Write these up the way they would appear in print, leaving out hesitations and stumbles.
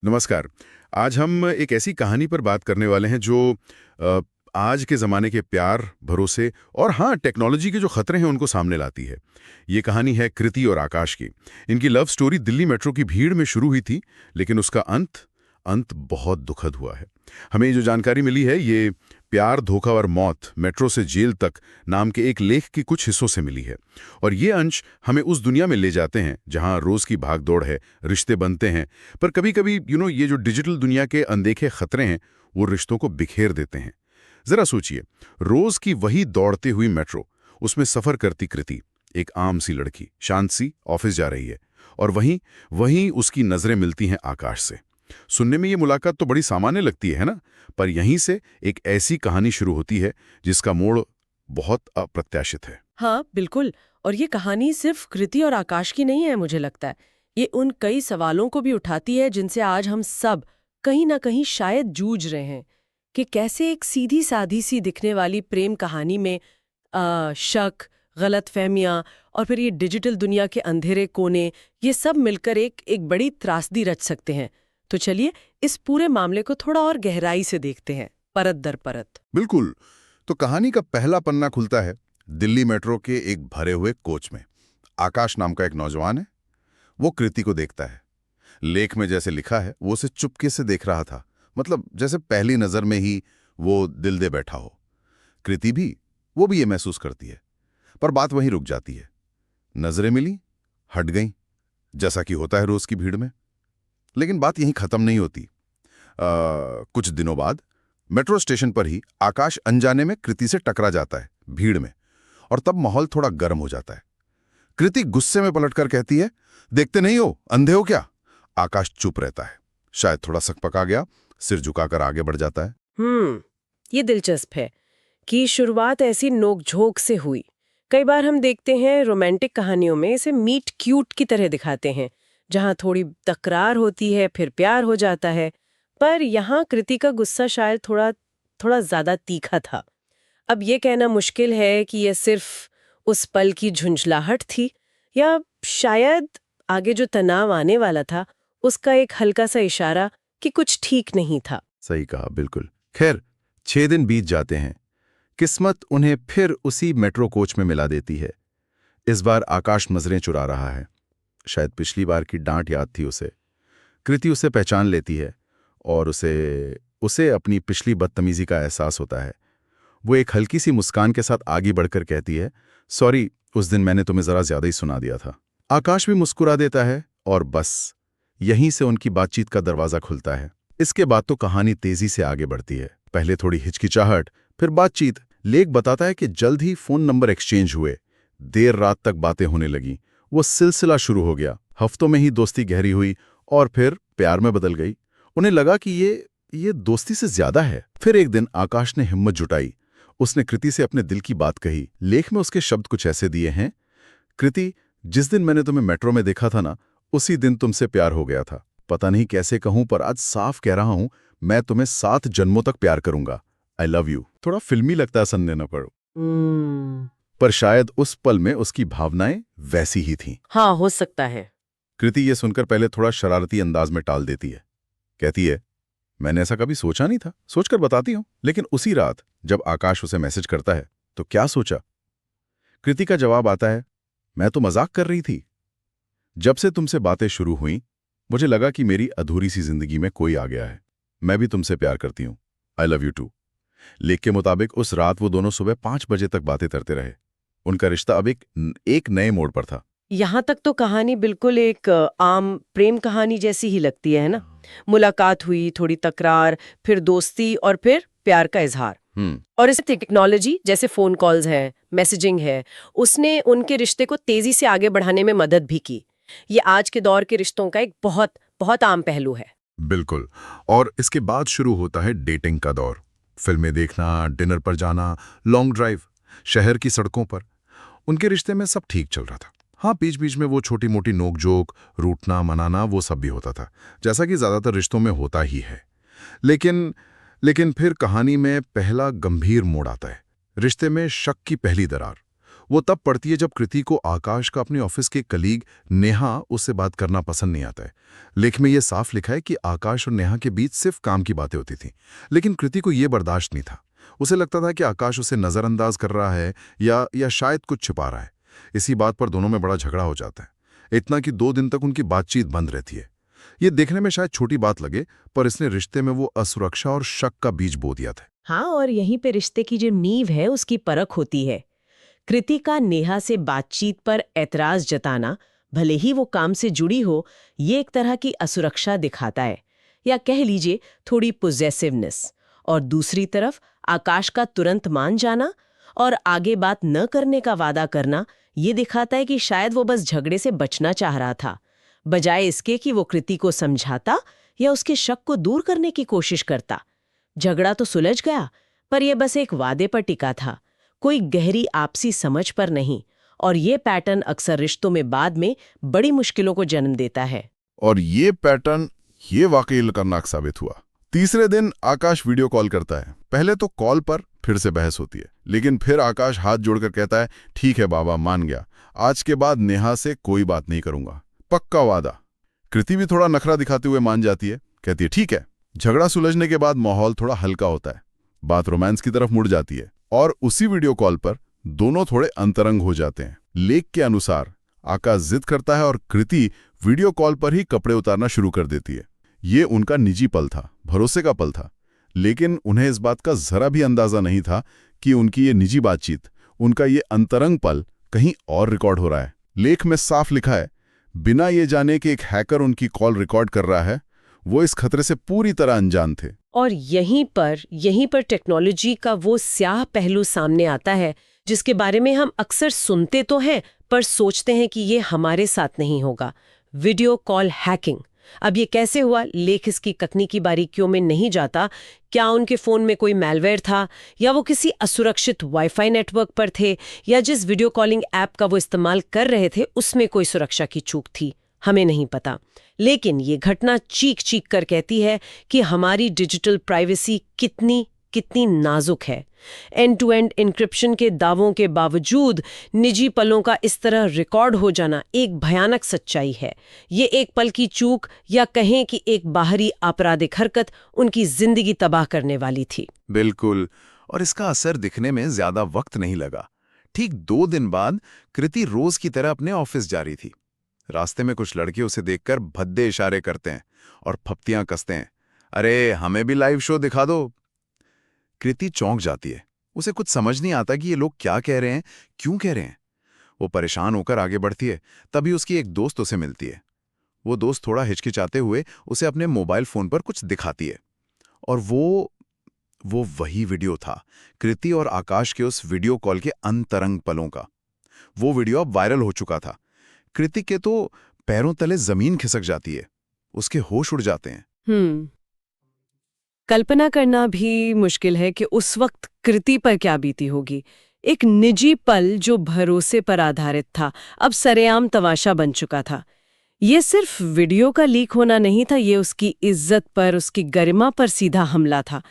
नमस्कार। आज हम एक ऐसी कहानी पर बात करने वाले हैं जो अ, आज के ज़माने के प्यार, भरोसे और हाँ, टेक्नोलॉजी के जो खतरे हैं उनको सामने लाती है। ये कहानी है कृति और आकाश की। इनकी लव स्टोरी दिल्ली मेट्रो की भीड़ में शुरू हुई थी, लेकिन उसका अंत बहुत दुखद हुआ है। हमें ये जो जानकारी मिली है ये प्यार, धोखा और मौत, मेट्रो से जेल तक नाम के एक लेख के कुछ हिस्सों से मिली है। और ये अंश हमें उस दुनिया में ले जाते हैं जहां रोज की भागदौड़ है, रिश्ते बनते हैं, पर कभी-कभी ये जो डिजिटल दुनिया के अनदेखे खतरे हैं, वो रिश्तों को बिखेर देते हैं। जरा सोचिए, रोज की वही दौड़ती हुई मेट्रो, उसमें सफर करती कृति, एक आम सी लड़की, शांत सी, ऑफिस जा रही है, और वहीं वहीं उसकी नजरें मिलती हैं आकाश से। सुनने में ये मुलाकात तो बड़ी सामान्य लगती है ना, पर यहीं से एक ऐसी कहानी शुरू होती है जिसका मोड़ बहुत अप्रत्याशित है। हाँ, बिल्कुल। और ये कहानी सिर्फ कृति और आकाश की नहीं है, मुझे लगता है। ये उन कई सवालों को भी उठाती है जिनसे आज हम सब कहीं ना कहीं शायद जूझ रहे हैं कि कैसे एक सीधी साधी सी दिखने वाली प्रेम कहानी में शक, गलतफहमियां और फिर ये डिजिटल दुनिया के अंधेरे कोने, ये सब मिलकर एक बड़ी त्रासदी रच सकते हैं। तो चलिए इस पूरे मामले को थोड़ा और गहराई से देखते हैं, परत दर परत। बिल्कुल। तो कहानी का पहला पन्ना खुलता है दिल्ली मेट्रो के एक भरे हुए कोच में। आकाश नाम का एक नौजवान है। वो कृति को देखता है। लेख में जैसे लिखा है, वो उसे चुपके से देख रहा था, मतलब जैसे पहली नजर में ही वो दिल दे बैठा हो। कृति भी, वो भी ये महसूस करती है। पर बात वहीं रुक जाती है। नजरें मिली, हट गईं, जैसा कि होता है रोज की भीड़ में। लेकिन बात यहीं खत्म नहीं होती। कुछ दिनों बाद मेट्रो स्टेशन पर ही आकाश अनजाने में कृति से टकरा जाता है, भीड़ में। और तब माहौल थोड़ा गर्म हो जाता है। कृति गुस्से में पलटकर कहती है, देखते नहीं हो, अंधे हो क्या? आकाश चुप रहता है, शायद थोड़ा सकपका गया, सिर झुकाकर आगे बढ़ जाता है। ये दिलचस्प है कि शुरुआत ऐसी नोकझोंक से हुई। कई बार हम देखते हैं रोमांटिक कहानियों में इसे मीट क्यूट की तरह दिखाते हैं, जहां थोड़ी तकरार होती है फिर प्यार हो जाता है। पर यहाँ कृति का गुस्सा शायद थोड़ा थोड़ा ज्यादा तीखा था। अब ये कहना मुश्किल है कि यह सिर्फ उस पल की झुंझलाहट थी, या शायद आगे जो तनाव आने वाला था उसका एक हल्का सा इशारा कि कुछ ठीक नहीं था। सही कहा, बिल्कुल। खैर, 6 दिन बीत जाते हैं। किस्मत उन्हें फिर उसी मेट्रो कोच में मिला देती है। इस बार आकाश नजरें चुरा रहा है। शायद पिछली बार की डांट याद थी उसे। कृति उसे पहचान लेती है और उसे उसे अपनी पिछली बदतमीजी का एहसास होता है। वो एक हल्की सी मुस्कान के साथ आगे बढ़कर कहती है, सॉरी, उस दिन मैंने तुम्हें जरा ज्यादा ही सुना दिया था। आकाश भी मुस्कुरा देता है और बस यहीं से उनकी बातचीत का दरवाजा खुलता है। इसके बाद तो कहानी तेजी से आगे बढ़ती है। पहले थोड़ी हिचकिचाहट, फिर बातचीत। लेख बताता है कि जल्द ही फोन नंबर एक्सचेंज हुए। देर रात तक बातें होने लगी। वो सिलसिला शुरू हो गया। हफ्तों में ही दोस्ती गहरी हुई और फिर प्यार में बदल गई। उन्हें लगा कि ये दोस्ती से ज्यादा है। फिर एक दिन आकाश ने हिम्मत जुटाई। उसने कृति से अपने दिल की बात कही। लेख में उसके शब्द कुछ ऐसे दिए हैं, कृति, जिस दिन मैंने तुम्हें मेट्रो में देखा था ना, उसी दिन तुमसे प्यार हो गया था। पता नहीं कैसे कहूं, पर आज साफ कह रहा हूं, मैं तुम्हें 7 जन्मों तक प्यार करूंगा। आई लव यू। थोड़ा फिल्मी लगता है सुनने न पड़ो, पर शायद उस पल में उसकी भावनाएं वैसी ही थीं। हाँ, हो सकता है। कृति ये सुनकर पहले थोड़ा शरारती अंदाज में टाल देती है। कहती है, मैंने ऐसा कभी सोचा नहीं था, सोचकर बताती हूं। लेकिन उसी रात जब आकाश उसे मैसेज करता है, तो क्या सोचा? कृति का जवाब आता है, मैं तो मजाक कर रही थी। जब से तुमसे बातें शुरू हुई, मुझे लगा कि मेरी अधूरी सी जिंदगी में कोई आ गया है। मैं भी तुमसे प्यार करती हूं। I love you too. लेख के मुताबिक उस रात वो दोनों सुबह 5 बजे तक बातें करते रहे। उनका रिश्ता अब एक नए मोड़ पर था। यहाँ तक तो कहानी बिल्कुल एक आम प्रेम कहानी जैसी ही लगती है ना? मुलाकात हुई, थोड़ी तकरार, फिर दोस्ती और फिर प्यार का इजहार। और इस टेक्नोलॉजी जैसे फोन कॉल्स है, मैसेजिंग है, उसने उनके रिश्ते को तेजी से आगे बढ़ाने में मदद भी की। ये आज के दौर के रिश्तों का एक बहुत बहुत आम पहलू है। बिल्कुल। और इसके बाद शुरू होता है डेटिंग का दौर। फिल्में देखना, डिनर पर जाना, लॉन्ग ड्राइव, शहर की सड़कों पर। उनके रिश्ते में सब ठीक चल रहा था। हाँ, बीच बीच में वो छोटी मोटी नोकझोंक, रूठना मनाना, वो सब भी होता था, जैसा कि ज्यादातर रिश्तों में होता ही है। लेकिन फिर कहानी में पहला गंभीर मोड़ आता है। रिश्ते में शक की पहली दरार। वो तब पड़ती है जब कृति को आकाश का अपने ऑफिस के कलीग नेहा उससे बात करना पसंद नहीं आता है। लेख में ये साफ लिखा है कि आकाश और नेहा के बीच सिर्फ काम की बातें होती थी, लेकिन कृति को ये बर्दाश्त नहीं था। उसे लगता था कि आकाश उसे नज़रअंदाज कर रहा है या शायद कुछ छिपा रहा है। इसी बात पर दोनों में बड़ा झगड़ा हो जाता है, इतना कि 2 दिन तक उनकी बातचीत बंद रहती है। ये देखने में शायद छोटी बात लगे, पर इसने रिश्ते में वो असुरक्षा और शक का बीज बो दिया था। हाँ, और यहीं पे रिश्ते की जो नींव है उसकी परख होती है। कृति का नेहा से बातचीत पर ऐतराज जताना, भले ही वो काम से जुड़ी हो, ये एक तरह की असुरक्षा दिखाता है, या कह लीजिए थोड़ी पोजेसिवनेस। और दूसरी तरफ आकाश का तुरंत मान जाना और आगे बात न करने का वादा करना, ये दिखाता है कि शायद वो बस झगड़े से बचना चाह रहा था, बजाय इसके कि वो कृति को समझाता या उसके शक को दूर करने की कोशिश करता। झगड़ा तो सुलझ गया, पर यह बस एक वादे पर टिका था, कोई गहरी आपसी समझ पर नहीं। और ये पैटर्न अक्सर रिश्तों में बाद में बड़ी मुश्किलों को जन्म देता है। और ये पैटर्न ये वाकई खतरनाक साबित हुआ। तीसरे दिन आकाश वीडियो कॉल करता है। पहले तो कॉल पर फिर से बहस होती है, लेकिन फिर आकाश हाथ जोड़कर कहता है, ठीक है बाबा, मान गया, आज के बाद नेहा से कोई बात नहीं करूंगा, पक्का वादा। कृति भी थोड़ा नखरा दिखाते हुए मान जाती है, कहती है ठीक है। झगड़ा सुलझने के बाद माहौल थोड़ा हल्का होता है, बात रोमांस की तरफ मुड़ जाती है और उसी वीडियो कॉल पर दोनों थोड़े अंतरंग हो जाते हैं। लेख के अनुसार आकाश जिद करता है और कृति वीडियो कॉल पर ही कपड़े उतारना शुरू कर देती है। ये उनका निजी पल था, भरोसे का पल था, लेकिन उन्हें इस बात का जरा भी अंदाजा नहीं था कि उनकी ये निजी बातचीत, उनका ये अंतरंग पल कहीं और रिकॉर्ड हो रहा है। लेख में साफ लिखा है, बिना ये जाने कि एक हैकर उनकी कॉल रिकॉर्ड कर रहा है, वो इस खतरे से पूरी तरह अनजान थे। और यहीं पर टेक्नोलॉजी का वो स्याह पहलू सामने आता है, जिसके बारे में हम अक्सर सुनते तो हैं पर सोचते हैं कि ये हमारे साथ नहीं होगा। Video call hacking. अब ये कैसे हुआ, लेख इसकी तकनीकी बारीकियों में नहीं जाता। क्या उनके फोन में कोई मैलवेयर था, या वो किसी असुरक्षित वाईफाई नेटवर्क पर थे, या जिस वीडियो कॉलिंग ऐप का वो इस्तेमाल कर रहे थे उसमें कोई सुरक्षा की चूक थी, हमें नहीं पता। लेकिन ये घटना चीख चीख कर कहती है कि हमारी डिजिटल प्राइवेसी कितनी नाजुक है। एंड टू एंड इंक्रिप्शन के दावों के बावजूद निजी पलों का इस तरह रिकॉर्ड हो जाना एक भयानक सच्चाई है। ये एक पल की चूक, या कहें कि एक बाहरी आपराधिक हरकत, उनकी जिंदगी तबाह करने वाली थी। बिल्कुल, और इसका असर दिखने में ज्यादा वक्त नहीं लगा। ठीक 2 दिन बाद कृति रोज की तरह अपने ऑफिस जा रही थी। रास्ते में कुछ लड़के उसे देखकर भद्दे इशारे करते हैं और फप्तियां कसते हैं, अरे हमें भी लाइव शो दिखा दो। कृति चौंक जाती है, उसे कुछ समझ नहीं आता कि ये लोग क्या कह रहे हैं, क्यों कह रहे हैं। वो परेशान होकर आगे बढ़ती है, तभी उसकी एक दोस्त उसे मिलती है। वो दोस्त थोड़ा हिचकिचाते हुए उसे अपने मोबाइल फोन पर कुछ दिखाती है, और वो वही वीडियो था, कृति और आकाश के उस वीडियो कॉल के अंतरंग पलों का। वो वीडियो अब वायरल हो चुका था। कृति के तो पैरों तले जमीन खिसक जाती है, उसके होश उड़ जाते हैं। कल्पना करना भी मुश्किल है कि उस वक्त कृति पर क्या बीती होगी। एक निजी पल जो भरोसे पर आधारित था, अब सरेआम तमाशा बन चुका था। ये सिर्फ वीडियो का लीक होना नहीं था, ये उसकी इज्जत पर, उसकी गरिमा पर सीधा हमला था।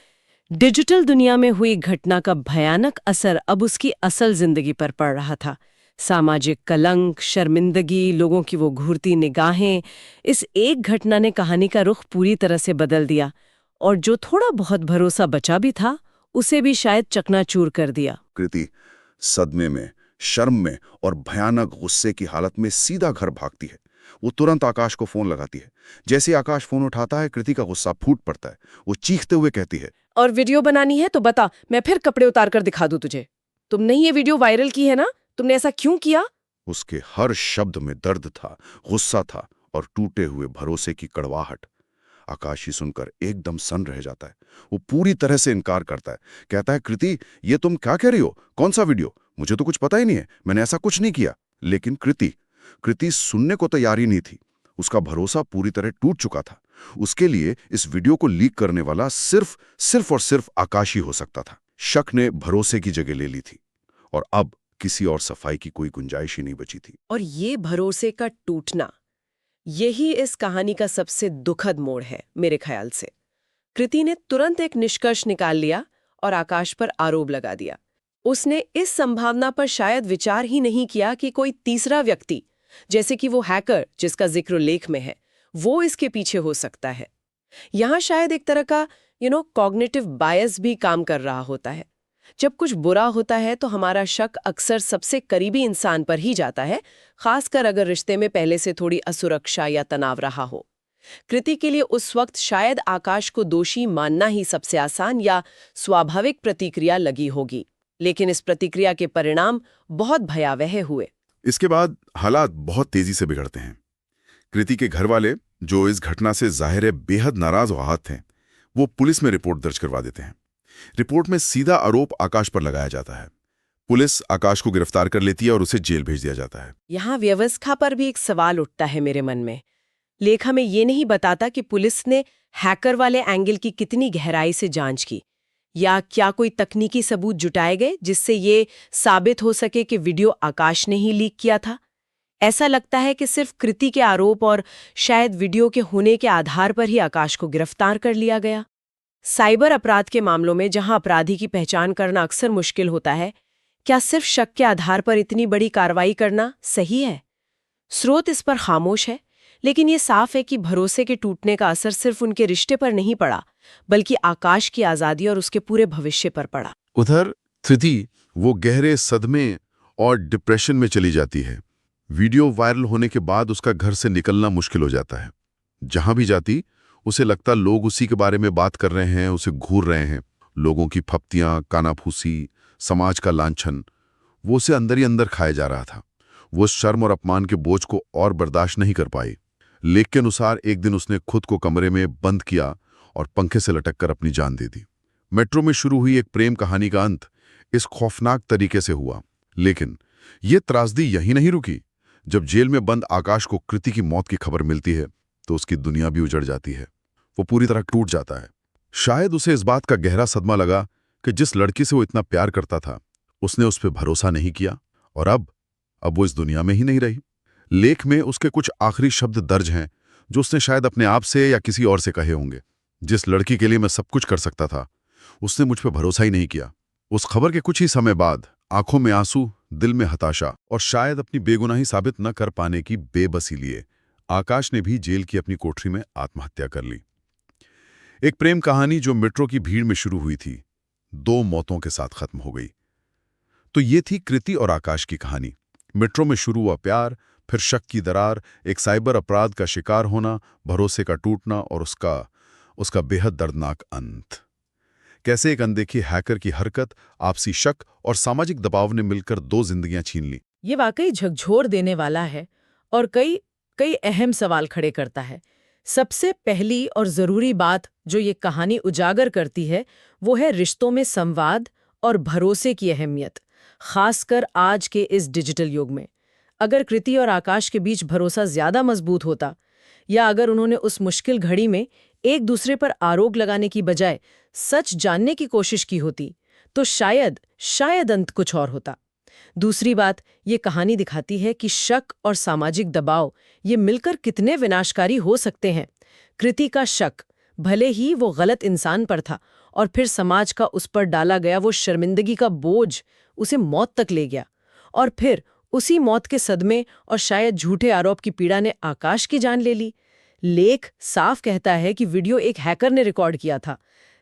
डिजिटल दुनिया में हुई घटना का भयानक असर अब उसकी असल जिंदगी पर पड़ रहा था। सामाजिक कलंक, शर्मिंदगी, लोगों की वो घूरती निगाहें, इस एक घटना ने कहानी का रुख पूरी तरह से बदल दिया, और जो थोड़ा बहुत भरोसा बचा भी था उसे भी शायद चकनाचूर कर दिया। कृति सदमे में, शर्म में और भयानक गुस्से की हालत में सीधा घर भागती है। वो तुरंत आकाश को फोन लगाती है। जैसे आकाश फोन उठाता है, कृति का गुस्सा फूट पड़ता है। वो चीखते हुए कहती है, और वीडियो बनानी है तो बता, मैं फिर कपड़े उतार कर दिखा दूं तुझे। तुमने ये वीडियो वायरल की है ना, तुमने ऐसा क्यों किया? उसके हर शब्द में दर्द था, गुस्सा था और टूटे हुए भरोसे की कड़वाहट। आकाश ही सुनकर एकदम सन्न रह जाता है। वो पूरी तरह से इनकार करता है, कहता है, कृति ये तुम क्या कह रही हो, कौन सा वीडियो, मुझे तो कुछ पता ही नहीं है, मैंने ऐसा कुछ नहीं किया। लेकिन कृति सुनने को तैयार ही नहीं थी। उसका भरोसा पूरी तरह टूट चुका था। उसके लिए इस वीडियो को लीक करने वाला सिर्फ और सिर्फ आकाश ही हो सकता था। शक ने भरोसे की जगह ले ली थी और अब किसी और सफाई की कोई गुंजाइश ही नहीं बची थी। और ये भरोसे का टूटना, यही इस कहानी का सबसे दुखद मोड़ है मेरे ख्याल से। कृति ने तुरंत एक निष्कर्ष निकाल लिया और आकाश पर आरोप लगा दिया। उसने इस संभावना पर शायद विचार ही नहीं किया कि कोई तीसरा व्यक्ति, जैसे कि वो हैकर जिसका जिक्र लेख में है, वो इसके पीछे हो सकता है। यहाँ शायद एक तरह का कॉग्निटिव बायस भी काम कर रहा होता है। जब कुछ बुरा होता है तो हमारा शक अक्सर सबसे करीबी इंसान पर ही जाता है, खासकर अगर रिश्ते में पहले से थोड़ी असुरक्षा या तनाव रहा हो। कृति के लिए उस वक्त शायद आकाश को दोषी मानना ही सबसे आसान या स्वाभाविक प्रतिक्रिया लगी होगी, लेकिन इस प्रतिक्रिया के परिणाम बहुत भयावह हुए। इसके बाद हालात बहुत तेजी से बिगड़ते हैं। कृति के घर वाले, जो इस घटना से जाहिर है बेहद नाराज और आहत थे, वो पुलिस में रिपोर्ट दर्ज करवा देते हैं। रिपोर्ट में सीधा आरोप आकाश पर लगाया जाता है। पुलिस आकाश को गिरफ्तार कर लेती है और उसे जेल भेज दिया जाता है। यहाँ व्यवस्था पर भी एक सवाल उठता है मेरे मन में। लेख हमें ये नहीं बताता कि पुलिस ने हैकर वाले एंगल की कितनी गहराई से जांच की, या क्या कोई तकनीकी सबूत जुटाए गए जिससे ये साबित हो सके कि वीडियो आकाश ने ही लीक किया था। ऐसा लगता है कि सिर्फ कृति के आरोप और शायद वीडियो के होने के आधार पर ही आकाश को गिरफ्तार कर लिया गया। साइबर अपराध के मामलों में जहां अपराधी की पहचान करना अक्सर मुश्किल होता है, क्या सिर्फ शक के आधार पर इतनी बड़ी कार्रवाई करना सही है? स्रोत इस पर खामोश है, लेकिन ये साफ है कि भरोसे के टूटने का असर सिर्फ उनके रिश्ते पर नहीं पड़ा, बल्कि आकाश की आज़ादी और उसके पूरे भविष्य पर पड़ा। उधर कृति वो गहरे सदमे और डिप्रेशन में चली जाती है। वीडियो वायरल होने के बाद उसका घर से निकलना मुश्किल हो जाता है। जहां भी जाती उसे लगता लोग उसी के बारे में बात कर रहे हैं, उसे घूर रहे हैं। लोगों की फप्तियां, कानाफूसी, समाज का लांछन, वो उसे अंदर ही अंदर खाया जा रहा था। वो शर्म और अपमान के बोझ को और बर्दाश्त नहीं कर पाई। लेख के अनुसार एक दिन उसने खुद को कमरे में बंद किया और पंखे से लटककर अपनी जान दे दी। मेट्रो में शुरू हुई एक प्रेम कहानी का अंत इस खौफनाक तरीके से हुआ। लेकिन ये त्रासदी यहीं नहीं रुकी। जब जेल में बंद आकाश को कृति की मौत की खबर मिलती है तो उसकी दुनिया भी उजड़ जाती है। वो पूरी तरह टूट जाता है। शायद उसे इस बात का गहरा सदमा लगा कि जिस लड़की से वो इतना प्यार करता था, उसने उस पर भरोसा नहीं किया और अब वो इस दुनिया में ही नहीं रही। लेख में उसके कुछ आखिरी शब्द दर्ज हैं जो उसने शायद अपने आप से या किसी और से कहे होंगे। जिस लड़की के लिए मैं सब कुछ कर सकता था, उसने मुझ पर भरोसा ही नहीं किया। उस खबर के कुछ ही समय बाद आंखों में आंसू, दिल में हताशा और शायद अपनी बेगुनाही साबित न कर पाने की बेबसी लिए आकाश ने भी जेल की अपनी कोठरी में आत्महत्या कर ली। एक प्रेम कहानी जो मेट्रो की भीड़ में शुरू हुई थी, 2 मौतों के साथ खत्म हो गई। तो ये थी कृति और आकाश की कहानी। मेट्रो में शुरू हुआ प्यार, फिर शक की दरार, एक साइबर अपराध का शिकार होना, भरोसे का टूटना और उसका बेहद दर्दनाक अंत। कैसे एक अनदेखी हैकर की हरकत, आपसी शक और सामाजिक दबाव ने मिलकर 2 जिंदगियां छीन ली। ये वाकई झकझोर देने वाला है और कई अहम सवाल खड़े करता है। सबसे पहली और जरूरी बात जो ये कहानी उजागर करती है वो है रिश्तों में संवाद और भरोसे की अहमियत, खासकर आज के इस डिजिटल युग में। अगर कृति और आकाश के बीच भरोसा ज्यादा मजबूत होता, या अगर उन्होंने उस मुश्किल घड़ी में एक दूसरे पर आरोप लगाने की बजाय सच जानने की कोशिश की होती, तो शायद अंत कुछ और होता। दूसरी बात, ये कहानी दिखाती है कि शक और सामाजिक दबाव ये मिलकर कितने विनाशकारी हो सकते हैं। कृति का शक, भले ही वो गलत इंसान पर था, और फिर समाज का उस पर डाला गया वो शर्मिंदगी का बोझ उसे मौत तक ले गया। और फिर उसी मौत के सदमे और शायद झूठे आरोप की पीड़ा ने आकाश की जान ले ली। लेख साफ कहता है कि वीडियो एक हैकर ने रिकॉर्ड किया था,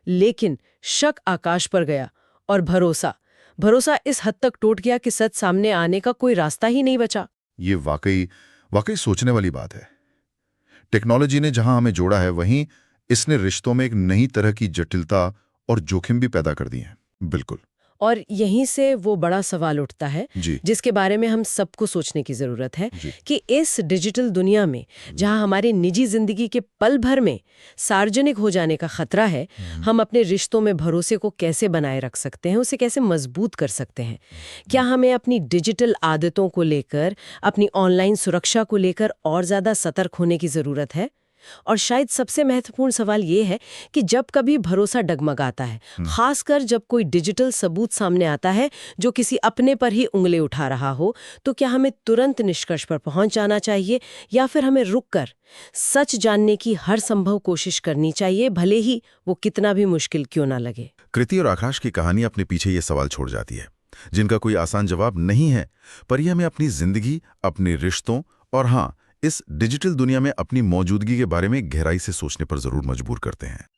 लेकिन शक आकाश पर गया और भरोसा इस हद तक टूट गया कि सच सामने आने का कोई रास्ता ही नहीं बचा। ये वाकई सोचने वाली बात है। टेक्नोलॉजी ने जहां हमें जोड़ा है, वहीं इसने रिश्तों में एक नई तरह की जटिलता और जोखिम भी पैदा कर दिए हैं। बिल्कुल। और यहीं से वो बड़ा सवाल उठता है जी। जिसके बारे में हम सबको सोचने की जरूरत है कि इस डिजिटल दुनिया में जहां हमारी निजी जिंदगी के पल भर में सार्वजनिक हो जाने का खतरा है, हम अपने रिश्तों में भरोसे को कैसे बनाए रख सकते हैं, उसे कैसे मजबूत कर सकते हैं। क्या हमें अपनी डिजिटल आदतों को लेकर, अपनी ऑनलाइन सुरक्षा को लेकर और ज्यादा सतर्क होने की जरूरत है? और शायद सबसे महत्वपूर्ण सवाल ये है कि जब कभी भरोसा डगमगाता है, खासकर जब कोई डिजिटल सबूत सामने आता है जो किसी अपने पर ही उंगली उठा रहा हो, तो क्या हमें तुरंत निष्कर्ष पर पहुंच जाना चाहिए, या फिर हमें रुककर सच जानने की हर संभव कोशिश करनी चाहिए, भले ही वो कितना भी मुश्किल क्यों ना लगे? कृति और आकाश की कहानी अपने पीछे ये सवाल छोड़ जाती है, जिनका कोई आसान जवाब नहीं है, पर ये हमें अपनी जिंदगी, अपने रिश्तों और हाँ, इस डिजिटल दुनिया में अपनी मौजूदगी के बारे में गहराई से सोचने पर जरूर मजबूर करते हैं।